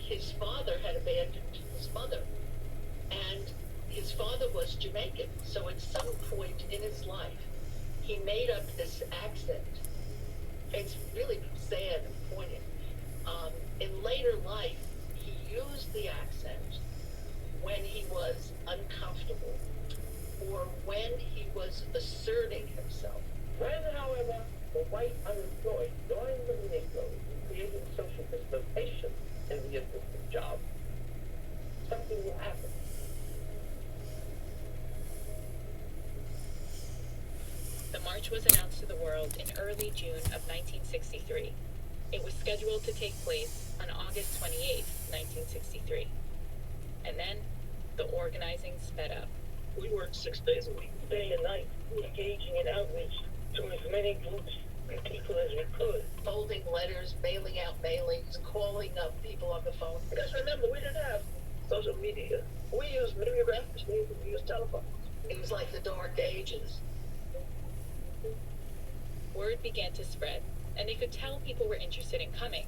his father had abandoned his mother, and his father was Jamaican. So at some point in his life, he made up this accent. It's really sad and poignant. In later life, he used the accent when he was uncomfortable or when he was asserting himself. When, however, the white unemployed joined the Negroes in creating social dislocation in the existing job, something will happen. The march was announced to the world in early June of 1963. It was scheduled to take place on August 28, 1963. And then, the organizing sped up. We worked 6 days a week, day and night, engaging in outreach to as many groups and people as we could. Folding letters, mailing out mailings, calling up people on the phone. Because remember, we didn't have social media. We used mimeographics, we used telephones. It was like the Dark Ages. Word began to spread, and they could tell people were interested in coming.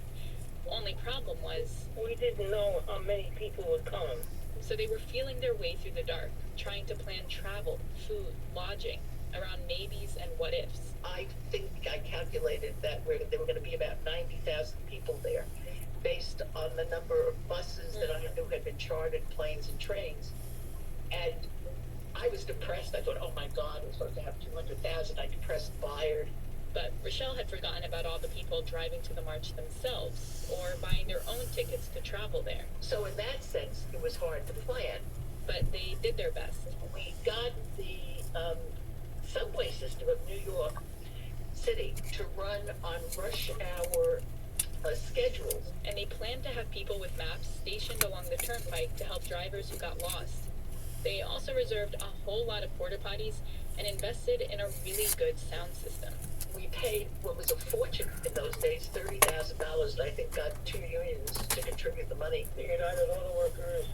The only problem was, we didn't know how many people would come. so they were feeling their way through the dark, trying to plan travel, food, lodging, around maybes and what-ifs. I think I calculated that there were going to be about 90,000 people there, based on the number of buses that I knew had been chartered, planes and trains. And I was depressed. I thought, oh my God, we're supposed to have 200,000. I depressed Bayard. But Rochelle had forgotten about all the people driving to the march themselves, or buying their own tickets to travel there. So in that sense, it was hard to plan. But they did their best. We got the subway system of New York City to run on rush hour schedules. And they planned to have people with maps stationed along the turnpike to help drivers who got lost. They also reserved a whole lot of porta potties and invested in a really good sound system. We paid what was a fortune in those days, $30,000, and I think got 2 unions to contribute the money. The United Auto Workers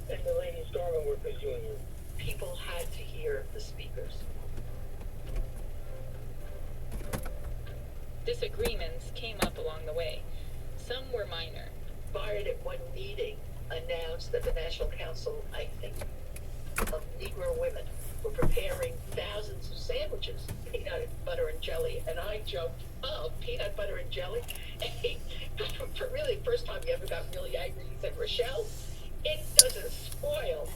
and the Ladies Garment Workers Union. People had to hear the speakers. Disagreements came up along the way. Some were minor. Bayard at one meeting announced that the National Council, I think, of Negro women were preparing thousands of sandwiches, peanut butter and jelly, and I joked, oh, peanut butter and jelly? For really the first time he ever got really angry, he said, Rochelle, it doesn't spoil.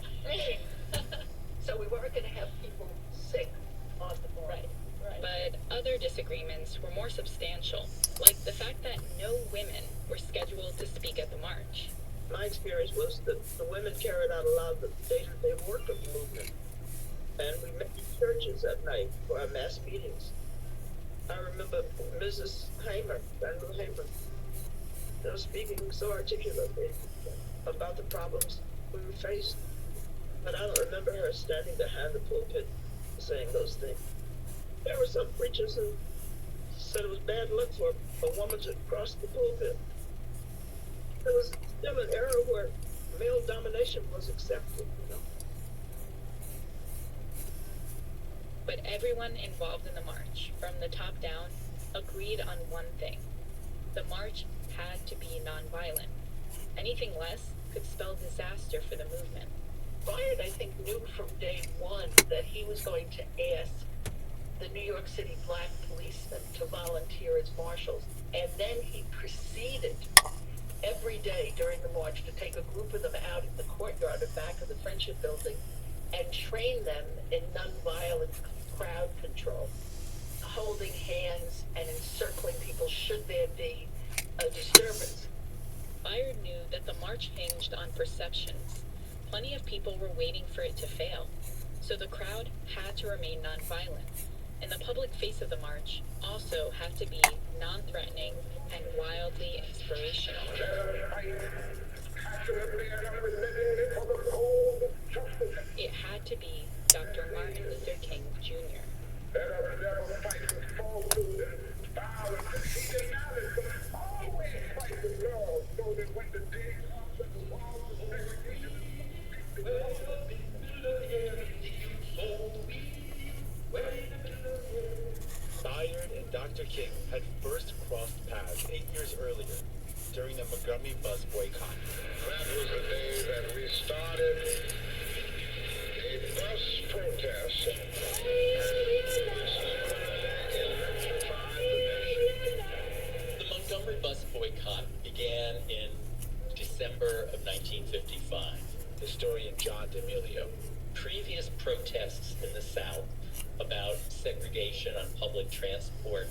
So we weren't going to have people sick on the morning. Right. But other disagreements were more substantial, like the fact that no women were scheduled to speak at the march. My experience was that the women carried out a lot of the day-to-day work of the movement. And we met in churches at night for our mass meetings. I remember Mrs. Hamer, Randall Hamer, speaking so articulately about the problems we faced. But I don't remember her standing behind the pulpit saying those things. There were some preachers who said it was bad luck for a woman to cross the pulpit. There was still an era where male domination was accepted, you know. But everyone involved in the march, from the top down, agreed on one thing. The march had to be nonviolent. Anything less could spell disaster for the movement. Bayard, I think, knew from day one that he was going to ask the New York City black policemen to volunteer as marshals. And then he proceeded every day during the march to take a group of them out in the courtyard at back of the Friendship Building and train them in nonviolent crowd control, holding hands and encircling people should there be a disturbance. Bayard knew that the march hinged on perceptions. Plenty of people were waiting for it to fail, so the crowd had to remain nonviolent, and the public face of the march also had to be non-threatening and wildly inspirational. It had to be Dr. Martin Luther King Jr. Bayard and Dr. King had first crossed paths 8 years earlier during the Montgomery bus boycott. That was the day that we started a bus protest. The Montgomery bus boycott began in December of 1955. Historian John D'Amelio. Previous protests in the South about segregation on public transport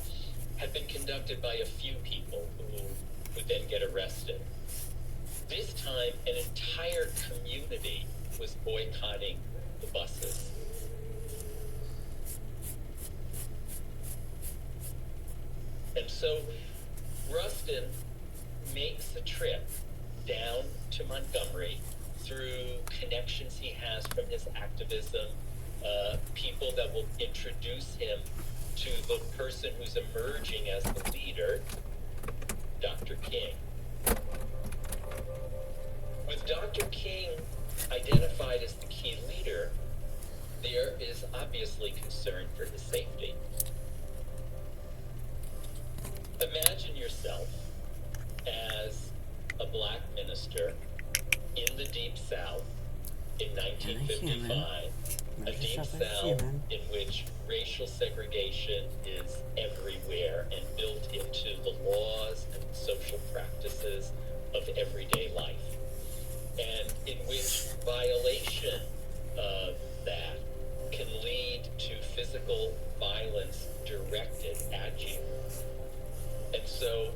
had been conducted by a few people who would then get arrested. This time, an entire community was boycotting the buses. And so Rustin makes a trip down to Montgomery through connections he has from his activism, people that will introduce him to the person who's emerging as the leader, Dr. King. With Dr. King identified as the key leader, there is obviously concern for his safety. Imagine yourself as a black minister in the Deep South in 1955, a Deep South in which racial segregation is everywhere and built into the laws and social practices of everyday life, and in which violation of that can lead to physical violence directed at you. And so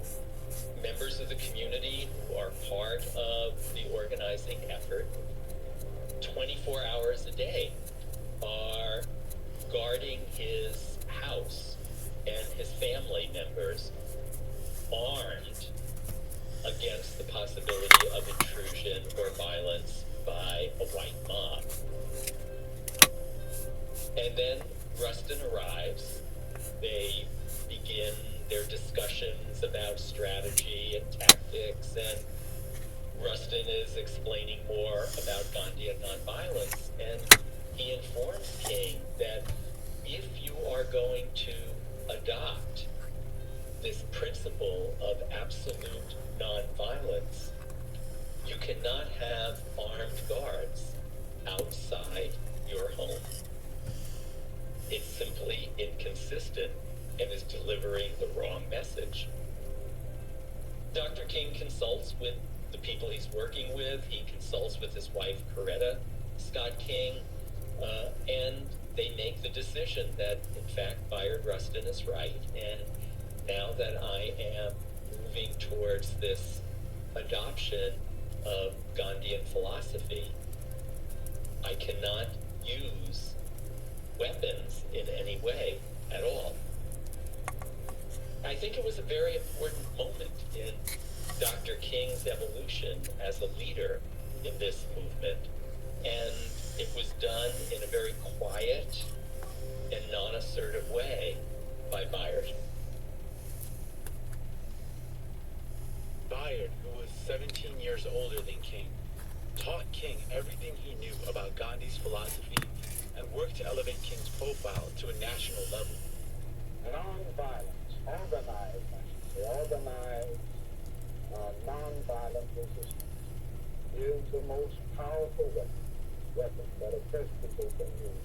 members of the community who are part of the organizing effort 24 hours a day are guarding his house and his family members, armed against the possibility of intrusion or violence by a white mob. And then Rustin arrives. They begin their discussions about strategy and tactics, and Rustin is explaining more about Gandhian nonviolence, and he informs King that if you are going to adopt this principle of absolute nonviolence, you cannot have armed guards outside your home. It's simply inconsistent and is delivering the wrong message. Dr. King consults with the people he's working with. He consults with his wife, Coretta Scott King, and they make the decision that, in fact, Bayard Rustin is right. And now that I am moving towards this adoption of Gandhian philosophy, I cannot use weapons in any way at all. I think it was a very important moment in Dr. King's evolution as a leader in this movement, and it was done in a very quiet and non-assertive way by Bayard. Bayard, who was 17 years older than King, taught King everything he knew about Gandhi's philosophy and worked to elevate King's profile to a national level. Non-violence, organized non-violent resistance is the most powerful weapon that oppressed people can use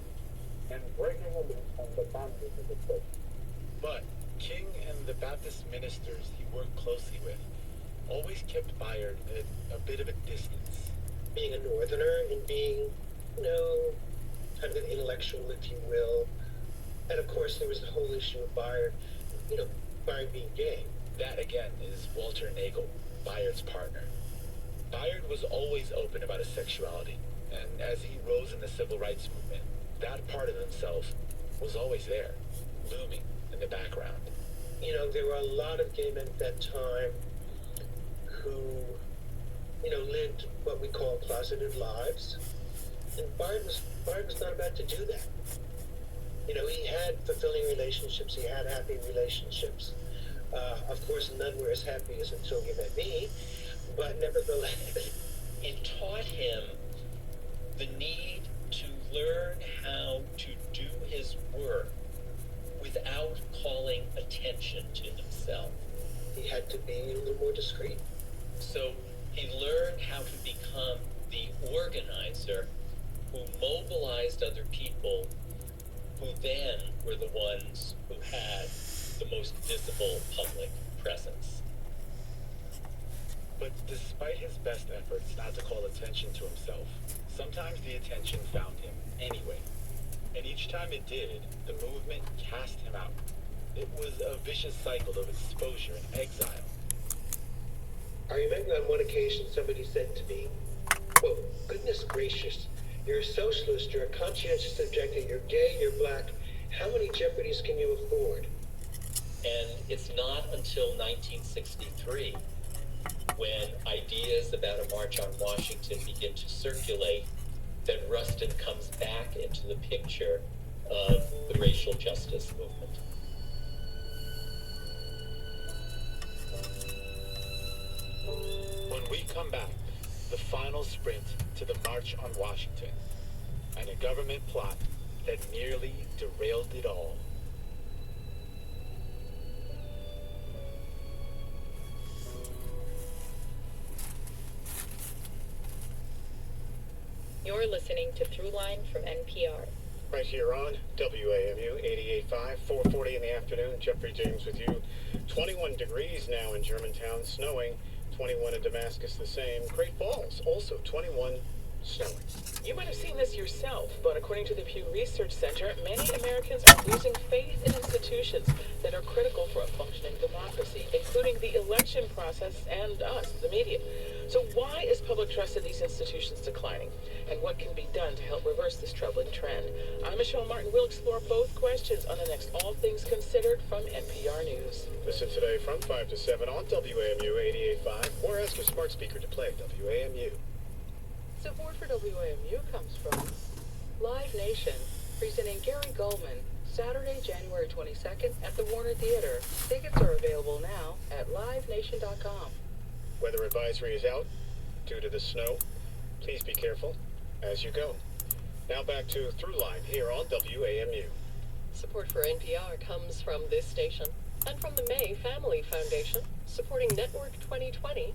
in breaking loose from the bondage of oppression. But King and the Baptist ministers he worked closely with always kept Bayard at a bit of a distance. Being a northerner and being, kind of an intellectual, if you will. And of course, there was the whole issue of Bayard, Bayard being gay. That, again, is Walter Nagel, Bayard's partner. Bayard was always open about his sexuality, and as he rose in the civil rights movement, that part of himself was always there, looming in the background. There were a lot of gay men at that time who, lived what we call closeted lives, and Bayard was not about to do that. He had fulfilling relationships, he had happy relationships. Of course, none were as happy as Until You Met Me, but nevertheless, It taught him the need to learn how to do his work without calling attention to himself. he had to be a little more discreet. So he learned how to become the organizer who mobilized other people who then were the ones who had the most visible public presence. But despite his best efforts not to call attention to himself, sometimes the attention found him anyway. And each time it did, the movement cast him out. It was a vicious cycle of exposure and exile. I remember on one occasion somebody said to me, quote, "Goodness gracious, you're a socialist, you're a conscientious objector, you're gay, you're black. How many jeopardies can you afford?" And it's not until 1963, when ideas about a march on Washington begin to circulate, that Rustin comes back into the picture of the racial justice movement. When we come back, the final sprint to the March on Washington, and a government plot that nearly derailed it all. You're listening to Throughline from NPR. Right here on WAMU 88.5, 4:40 in the afternoon. Jeffrey James with you. 21 degrees now in Germantown, snowing. 21 in Damascus, the same. Great Falls, also 21, snowing. You might have seen this yourself, but according to the Pew Research Center, many Americans are losing faith in institutions that are critical for a functioning democracy, including the election process and us, the media. So why is public trust in these institutions declining? And what can be done to help reverse this troubling trend? I'm Michelle Martin. We'll explore both questions on the next All Things Considered from NPR News. Listen today from 5 to 7 on WAMU 88.5, or ask your smart speaker to play WAMU. Support for WAMU comes from Live Nation, presenting Gary Goldman, Saturday, January 22nd at the Warner Theater. Tickets are available now at livenation.com. Weather advisory is out due to the snow. Please be careful as you go. Now back to Throughline here on WAMU. Support for NPR comes from this station and from the May Family Foundation, supporting Network 2020